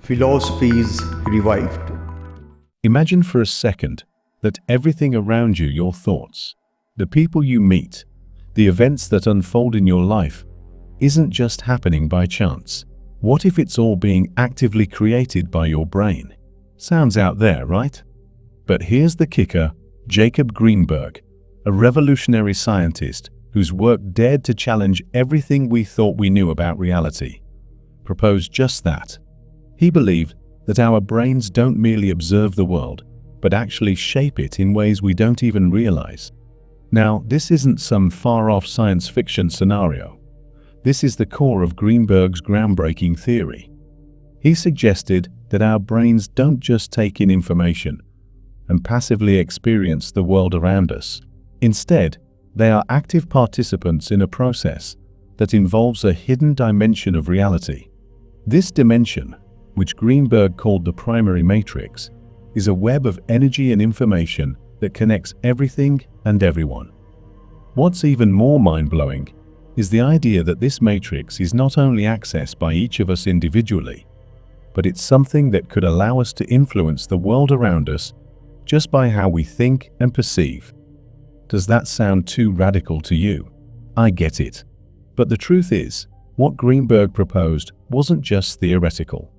philosophies revived. Imagine for a second that everything around you, your thoughts, the people you meet, the events that unfold in your life, isn't just happening by chance. What if it's all being actively created by your brain? Sounds out there, right? But here's the kicker. Jacob Greenberg, a revolutionary scientist whose work dared to challenge everything we thought we knew about reality, proposed just that. He believed that our brains don't merely observe the world, but actually shape it in ways we don't even realize. Now, this isn't some far-off science fiction scenario. This is the core of Greenberg's groundbreaking theory. He suggested that our brains don't just take in information and passively experience the world around us. Instead, they are active participants in a process that involves a hidden dimension of reality. This dimension, which Greenberg called the primary matrix, is a web of energy and information that connects everything and everyone. What's even more mind-blowing is the idea that this matrix is not only accessed by each of us individually, but it's something that could allow us to influence the world around us just by how we think and perceive. Does that sound too radical to you? I get it. But the truth is, what Greenberg proposed wasn't just theoretical.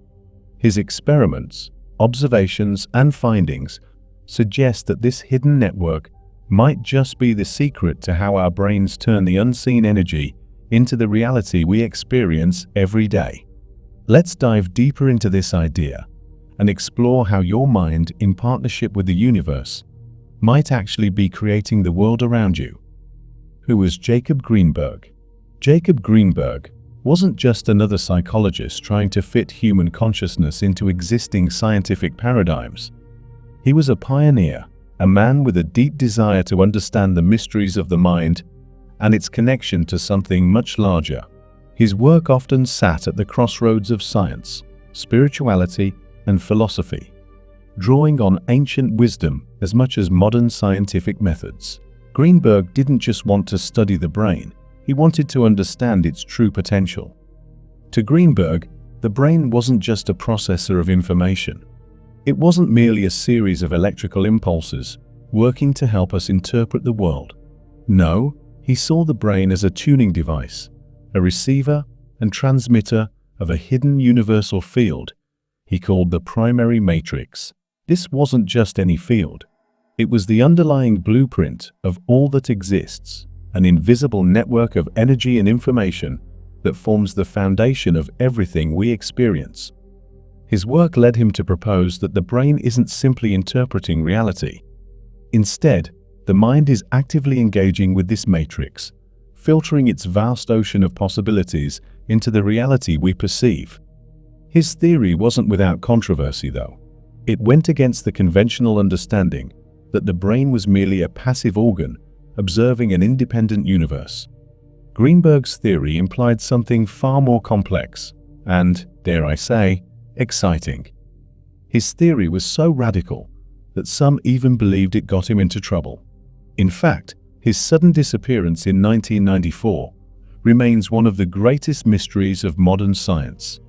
His experiments, observations, and findings suggest that this hidden network might just be the secret to how our brains turn the unseen energy into the reality we experience every day. Let's dive deeper into this idea and explore how your mind, in partnership with the universe, might actually be creating the world around you. Who was Jacob Greenberg? Jacob Greenberg wasn't just another psychologist trying to fit human consciousness into existing scientific paradigms. He was a pioneer, a man with a deep desire to understand the mysteries of the mind and its connection to something much larger. His work often sat at the crossroads of science, spirituality, and philosophy, drawing on ancient wisdom as much as modern scientific methods. Greenberg didn't just want to study the brain, he wanted to understand its true potential. To Greenberg, the brain wasn't just a processor of information. It wasn't merely a series of electrical impulses working to help us interpret the world. No, he saw the brain as a tuning device, a receiver and transmitter of a hidden universal field he called the primary matrix. This wasn't just any field. It was the underlying blueprint of all that exists, an invisible network of energy and information that forms the foundation of everything we experience. His work led him to propose that the brain isn't simply interpreting reality. Instead, the mind is actively engaging with this matrix, filtering its vast ocean of possibilities into the reality we perceive. His theory wasn't without controversy, though. It went against the conventional understanding that the brain was merely a passive organ observing an independent universe. Greenberg's theory implied something far more complex and, dare I say, exciting. His theory was so radical that some even believed it got him into trouble. In fact, his sudden disappearance in 1994 remains one of the greatest mysteries of modern science.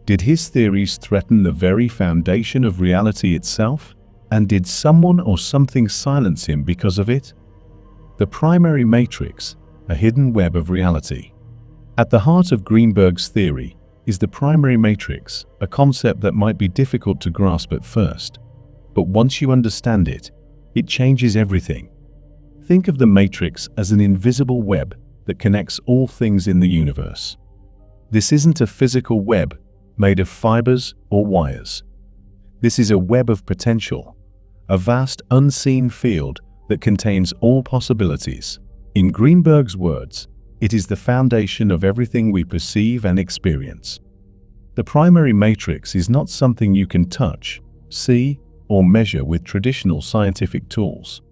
Did his theories threaten the very foundation of reality itself? And did someone or something silence him because of it? The primary matrix, a hidden web of reality. At the heart of Greenberg's theory is the primary matrix, a concept that might be difficult to grasp at first. But once you understand it, it changes everything. Think of the matrix as an invisible web that connects all things in the universe. This isn't a physical web made of fibers or wires. This is a web of potential, a vast unseen field that contains all possibilities. In Greenberg's words, it is the foundation of everything we perceive and experience. The primary matrix is not something you can touch, see, or measure with traditional scientific tools.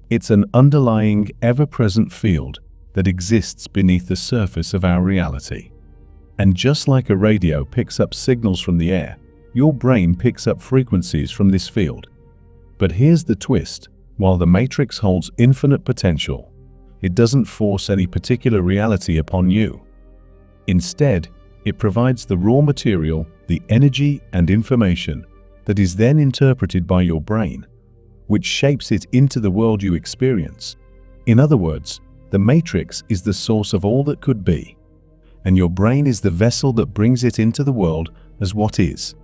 It's an underlying, ever-present field that exists beneath the surface of our reality. And just like a radio picks up signals from the air, your brain picks up frequencies from this field. But here's the twist. While the matrix holds infinite potential, it doesn't force any particular reality upon you. Instead, it provides the raw material, the energy and information that is then interpreted by your brain, which shapes it into the world you experience. In other words, the matrix is the source of all that could be, and your brain is the vessel that brings it into the world as what is.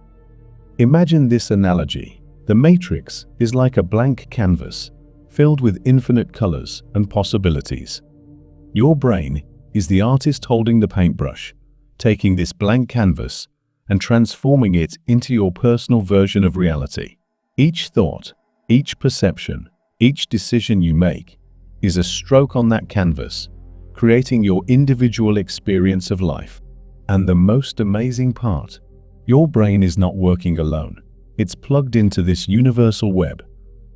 Imagine this analogy. The matrix is like a blank canvas filled with infinite colors and possibilities. Your brain is the artist holding the paintbrush, taking this blank canvas and transforming it into your personal version of reality. Each thought, each perception, each decision you make is a stroke on that canvas, creating your individual experience of life. And the most amazing part, your brain is not working alone. It's plugged into this universal web,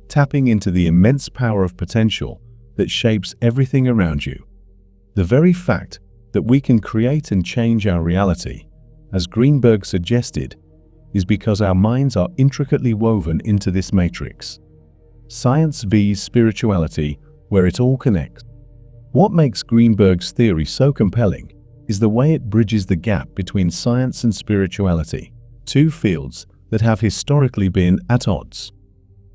tapping into the immense power of potential that shapes everything around you. The very fact that we can create and change our reality, as Greenberg suggested, is because our minds are intricately woven into this matrix. Science vs. spirituality, where it all connects. What makes Greenberg's theory so compelling is the way it bridges the gap between science and spirituality, two fields that have historically been at odds.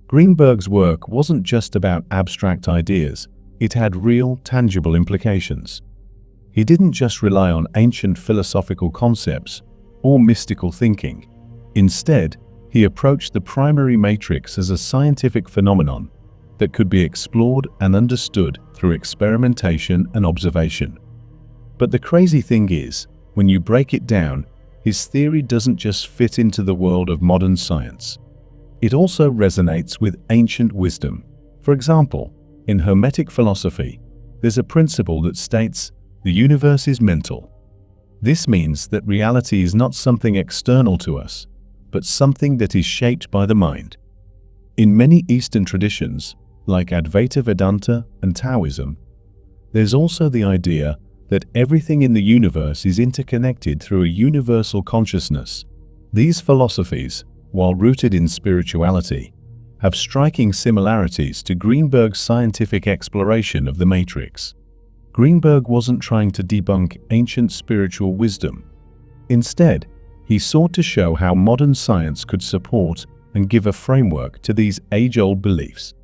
Greenberg's work wasn't just about abstract ideas, it had real, tangible implications. He didn't just rely on ancient philosophical concepts or mystical thinking. Instead, he approached the primary matrix as a scientific phenomenon that could be explored and understood through experimentation and observation. But the crazy thing is, when you break it down, his theory doesn't just fit into the world of modern science. It also resonates with ancient wisdom. For example, in Hermetic philosophy, there's a principle that states the universe is mental. This means that reality is not something external to us, but something that is shaped by the mind. In many Eastern traditions, like Advaita Vedanta and Taoism, there's also the idea that everything in the universe is interconnected through a universal consciousness. These philosophies, while rooted in spirituality, have striking similarities to Greenberg's scientific exploration of the matrix. Greenberg wasn't trying to debunk ancient spiritual wisdom. Instead, he sought to show how modern science could support and give a framework to these age-old beliefs.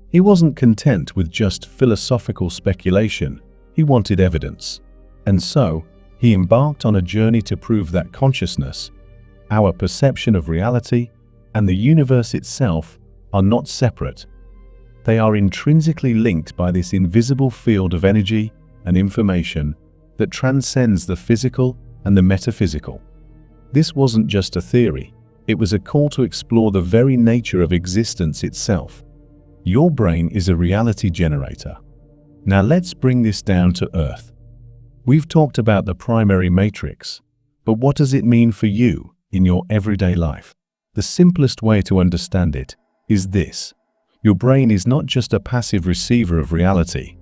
He wasn't content with just philosophical speculation, he wanted evidence. And so, he embarked on a journey to prove that consciousness, our perception of reality, and the universe itself are not separate. They are intrinsically linked by this invisible field of energy and information that transcends the physical and the metaphysical. This wasn't just a theory, it was a call to explore the very nature of existence itself. Your brain is a reality generator. Now let's bring this down to earth. We've talked about the primary matrix, but what does it mean for you in your everyday life? The simplest way to understand it is this. Your brain is not just a passive receiver of reality.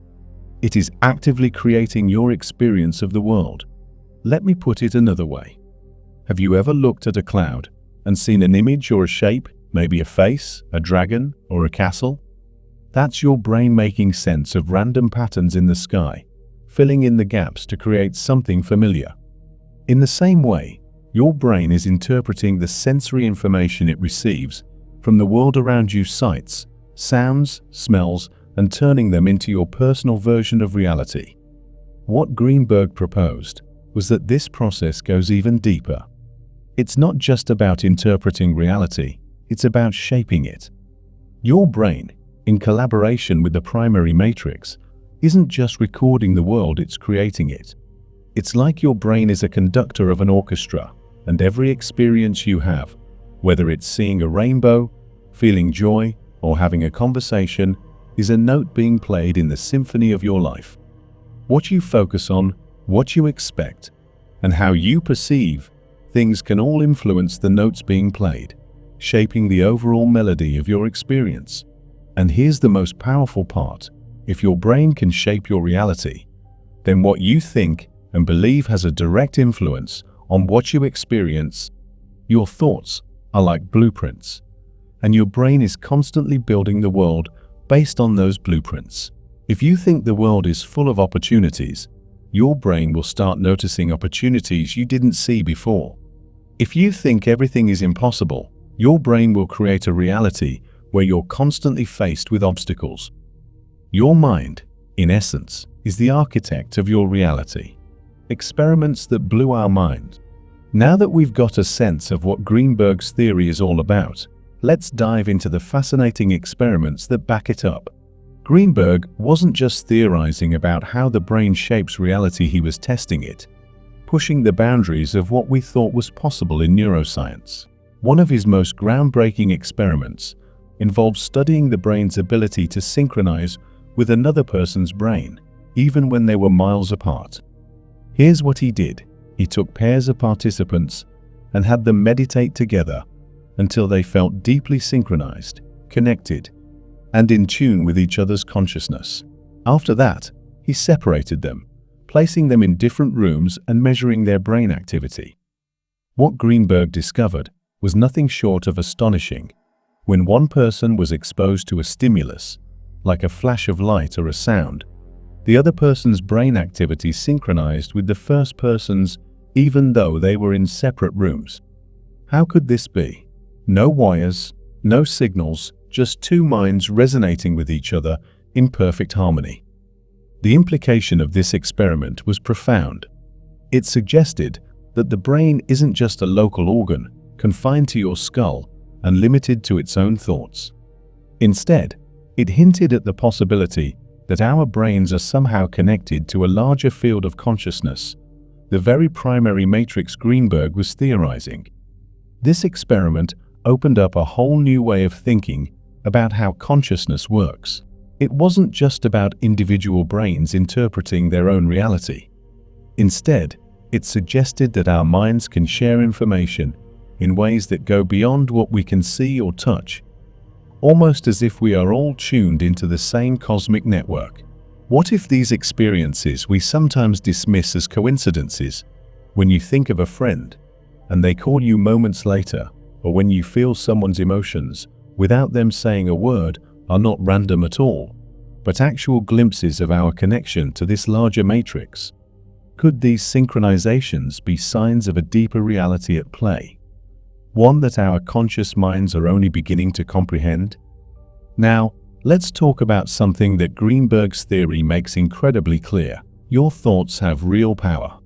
It is actively creating your experience of the world. Let me put it another way. Have you ever looked at a cloud and seen an image or a shape, maybe a face, a dragon, or a castle? That's your brain making sense of random patterns in the sky, filling in the gaps to create something familiar. In the same way, your brain is interpreting the sensory information it receives from the world around you, sights, sounds, smells, and turning them into your personal version of reality. What Greenberg proposed was that this process goes even deeper. It's not just about interpreting reality, it's about shaping it. Your brain, in collaboration with the primary matrix, isn't just recording the world, it's creating it. It's like your brain is a conductor of an orchestra, and every experience you have, whether it's seeing a rainbow, feeling joy, or having a conversation, is a note being played in the symphony of your life. What you focus on, what you expect, and how you perceive things can all influence the notes being played, shaping the overall melody of your experience. And here's the most powerful part. If your brain can shape your reality, then what you think and believe has a direct influence on what you experience. Your thoughts are like blueprints, and your brain is constantly building the world based on those blueprints. If you think the world is full of opportunities, your brain will start noticing opportunities you didn't see before. If you think everything is impossible, your brain will create a reality where you're constantly faced with obstacles. Your mind, in essence, is the architect of your reality. Experiments that blew our mind. Now that we've got a sense of what Greenberg's theory is all about, let's dive into the fascinating experiments that back it up. Greenberg wasn't just theorizing about how the brain shapes reality, he was testing it, pushing the boundaries of what we thought was possible in neuroscience. One of his most groundbreaking experiments involved studying the brain's ability to synchronize with another person's brain, even when they were miles apart. Here's what he did. He took pairs of participants and had them meditate together until they felt deeply synchronized, connected, and in tune with each other's consciousness. After that, he separated them, placing them in different rooms and measuring their brain activity. What Greenberg discovered was nothing short of astonishing. When one person was exposed to a stimulus, like a flash of light or a sound, the other person's brain activity synchronized with the first person's, even though they were in separate rooms. How could this be? No wires, no signals, just two minds resonating with each other in perfect harmony. The implication of this experiment was profound. It suggested that the brain isn't just a local organ confined to your skull and limited to its own thoughts. Instead, it hinted at the possibility that our brains are somehow connected to a larger field of consciousness, the very primary matrix Greenberg was theorizing. This experiment opened up a whole new way of thinking about how consciousness works. It wasn't just about individual brains interpreting their own reality. Instead, it suggested that our minds can share information in ways that go beyond what we can see or touch, almost as if we are all tuned into the same cosmic network. What if these experiences we sometimes dismiss as coincidences, when you think of a friend and they call you moments later, or when you feel someone's emotions without them saying a word, are not random at all, but actual glimpses of our connection to this larger matrix? Could these synchronizations be signs of a deeper reality at play, one that our conscious minds are only beginning to comprehend? Now, let's talk about something that Greenberg's theory makes incredibly clear. Your thoughts have real power.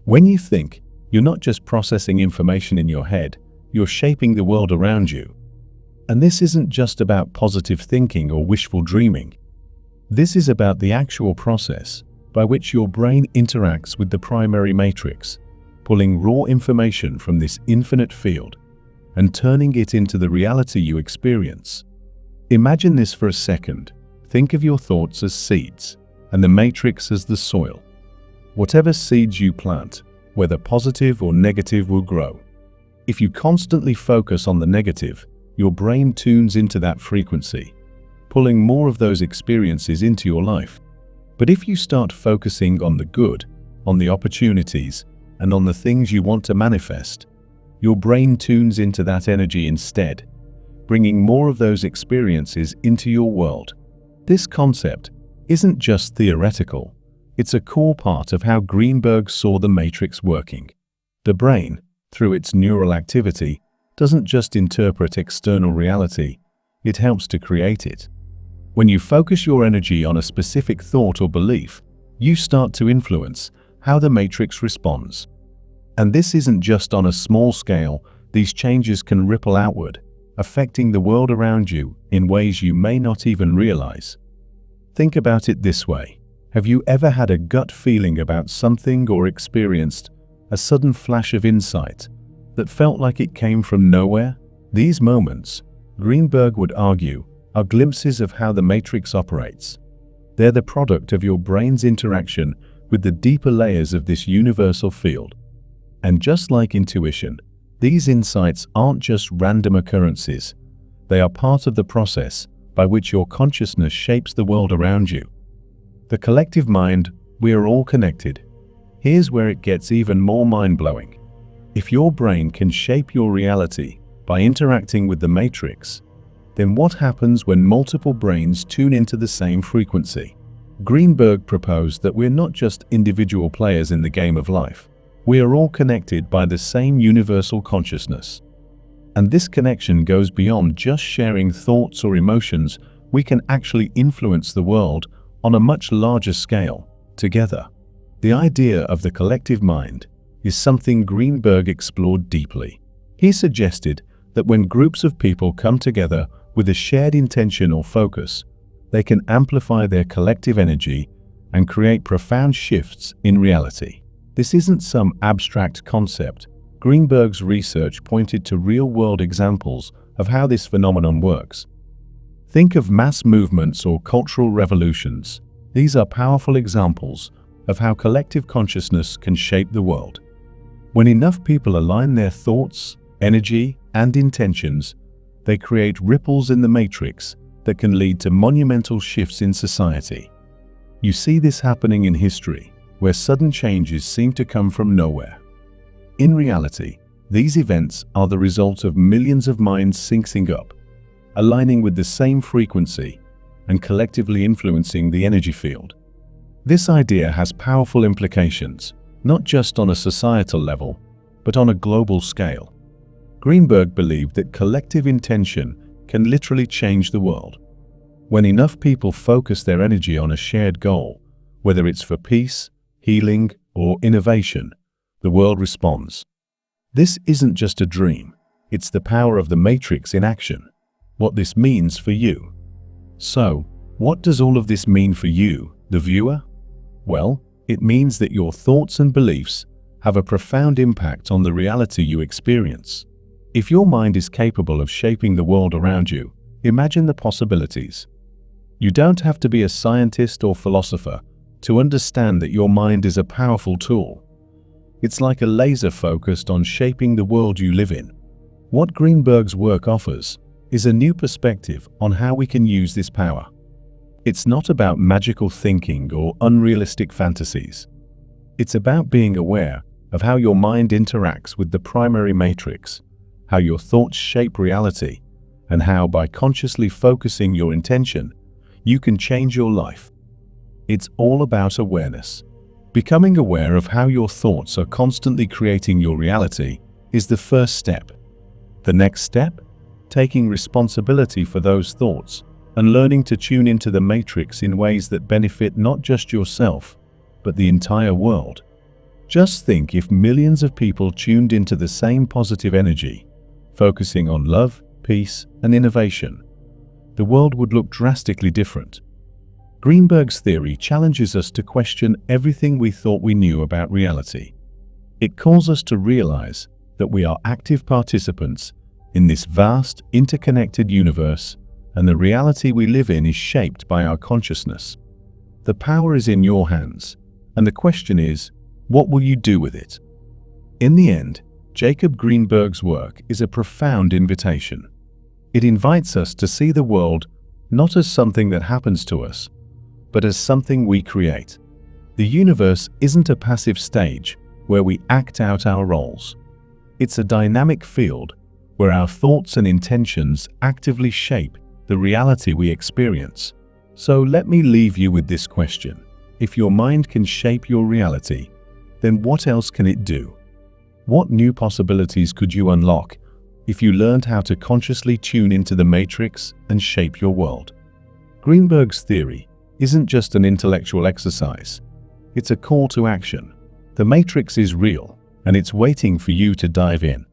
When you think, you're not just processing information in your head, you're shaping the world around you. And this isn't just about positive thinking or wishful dreaming. This is about the actual process by which your brain interacts with the primary matrix, pulling raw information from this infinite field and turning it into the reality you experience. Imagine this for a second. Think of your thoughts as seeds and the matrix as the soil. Whatever seeds you plant, whether positive or negative, will grow. If you constantly focus on the negative, your brain tunes into that frequency, pulling more of those experiences into your life. But if you start focusing on the good, on the opportunities, and on the things you want to manifest, your brain tunes into that energy instead, bringing more of those experiences into your world. This concept isn't just theoretical, it's a core part of how Greenberg saw the matrix working. The brain, through its neural activity, doesn't just interpret external reality, it helps to create it. When you focus your energy on a specific thought or belief, you start to influence how the matrix responds. And this isn't just on a small scale, these changes can ripple outward, affecting the world around you in ways you may not even realize. Think about it this way. Have you ever had a gut feeling about something or experienced a sudden flash of insight that felt like it came from nowhere? These moments, Greenberg would argue, are glimpses of how the matrix operates. They're the product of your brain's interaction with the deeper layers of this universal field. And just like intuition, these insights aren't just random occurrences. They are part of the process by which your consciousness shapes the world around you. The collective mind, we are all connected. Here's where it gets even more mind-blowing. If your brain can shape your reality by interacting with the matrix, then what happens when multiple brains tune into the same frequency? Greenberg proposed that we're not just individual players in the game of life. We are all connected by the same universal consciousness. And this connection goes beyond just sharing thoughts or emotions. We can actually influence the world on a much larger scale, together. The idea of the collective mind is something Greenberg explored deeply. He suggested that when groups of people come together with a shared intention or focus, they can amplify their collective energy and create profound shifts in reality. This isn't some abstract concept. Greenberg's research pointed to real-world examples of how this phenomenon works. Think of mass movements or cultural revolutions. These are powerful examples of how collective consciousness can shape the world. When enough people align their thoughts, energy, and intentions, they create ripples in the matrix that can lead to monumental shifts in society. You see this happening in history, where sudden changes seem to come from nowhere. In reality, these events are the result of millions of minds syncing up, aligning with the same frequency, and collectively influencing the energy field. This idea has powerful implications, not just on a societal level, but on a global scale. Greenberg believed that collective intention can literally change the world. When enough people focus their energy on a shared goal, whether it's for peace, healing, or innovation, the world responds. This isn't just a dream, it's the power of the matrix in action. What this means for you. So, what does all of this mean for you, the viewer? Well, it means that your thoughts and beliefs have a profound impact on the reality you experience. If your mind is capable of shaping the world around you, imagine the possibilities. You don't have to be a scientist or philosopher to understand that your mind is a powerful tool. It's like a laser focused on shaping the world you live in. What Greenberg's work offers is a new perspective on how we can use this power. It's not about magical thinking or unrealistic fantasies. It's about being aware of how your mind interacts with the primary matrix, how your thoughts shape reality, and how, by consciously focusing your intention, you can change your life. It's all about awareness. Becoming aware of how your thoughts are constantly creating your reality is the first step. The next step? Taking responsibility for those thoughts and learning to tune into the matrix in ways that benefit not just yourself, but the entire world. Just think if millions of people tuned into the same positive energy, focusing on love, peace, and innovation. The world would look drastically different. Greenberg's theory challenges us to question everything we thought we knew about reality. It calls us to realize that we are active participants in this vast, interconnected universe, and the reality we live in is shaped by our consciousness. The power is in your hands, and the question is, what will you do with it? In the end, Jacob Greenberg's work is a profound invitation. It invites us to see the world not as something that happens to us, but as something we create. The universe isn't a passive stage where we act out our roles. It's a dynamic field where our thoughts and intentions actively shape the reality we experience. So let me leave you with this question. If your mind can shape your reality, then what else can it do? What new possibilities could you unlock if you learned how to consciously tune into the matrix and shape your world? Greenberg's theory isn't just an intellectual exercise. It's a call to action. The matrix is real, and it's waiting for you to dive in.